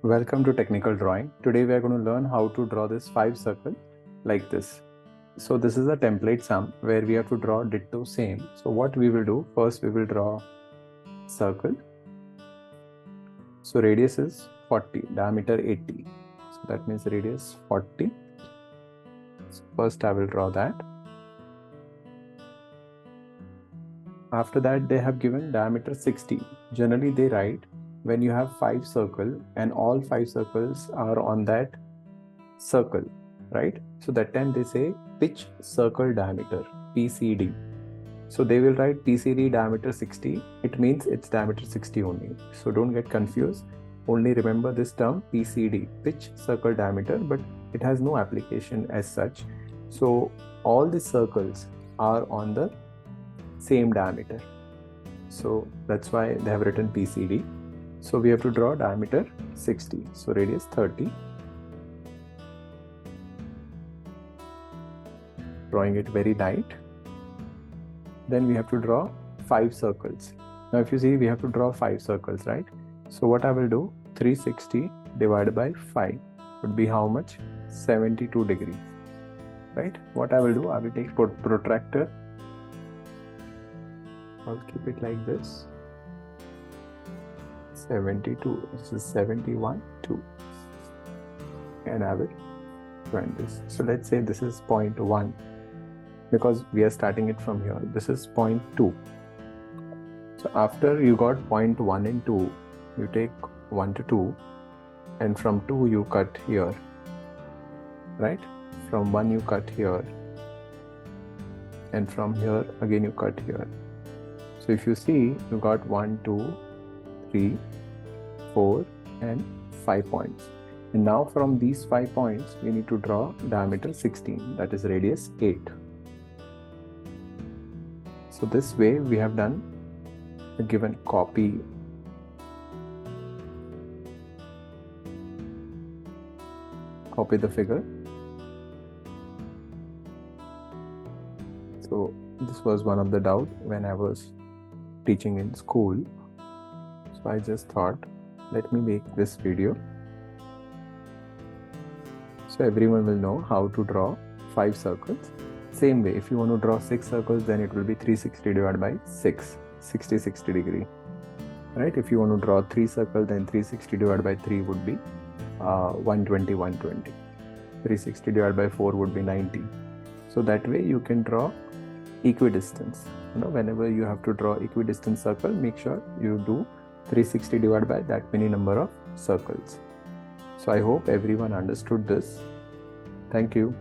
Welcome to Technical Drawing. Today we are going to learn how to draw this 5 circle like this. So this is a template sum where we have to draw ditto same. So what we will do, first we will draw circle. So radius is 40, diameter 80. So that means radius 40. So first I will draw that. After that they have given diameter 60. Generally they write when you have 5 circle and all 5 circles are on that circle, right? So that time they say pitch circle diameter, PCD. So they will write PCD diameter 60. It means it's diameter 60 only. So don't get confused. Only remember this term PCD, pitch circle diameter, but it has no application as such. So all the circles are on the same diameter. So that's why they have written PCD. So we have to draw diameter 60. So radius 30. Drawing it very light. Then we have to draw 5 circles. Now if you see, we have to draw 5 circles, right? So what I will do, 360 divided by 5 would be how much? 72 degrees, right? What I will do, I will take protractor. I'll keep it like this. 72, this is 71, 2. And I will join this. So let's say this is 0.1. Because we are starting it from here. This is 0.2. So after you got 0.1 and 2, you take 1 to 2, and from 2 you cut here, right? From 1 you cut here, and from here again you cut here. So if you see, you got 1, 2, 3, 4 and 5 points. And now from these 5 points, we need to draw diameter 16, that is radius 8. So this way we have done a given copy. Copy the figure. So this was one of the doubt when I was teaching in school. So I just thought, let me make this video so everyone will know how to draw 5 circles. Same way, if you want to draw 6 circles, then it will be 360 divided by 6, 60 degree, right? If you want to draw 3 circles, then 360 divided by 3 would be 120. 360 divided by 4 would be 90. So that way you can draw equidistance. Whenever you have to draw equidistant circle, make sure you do 360 divided by that many number of circles. So I hope everyone understood this. Thank you.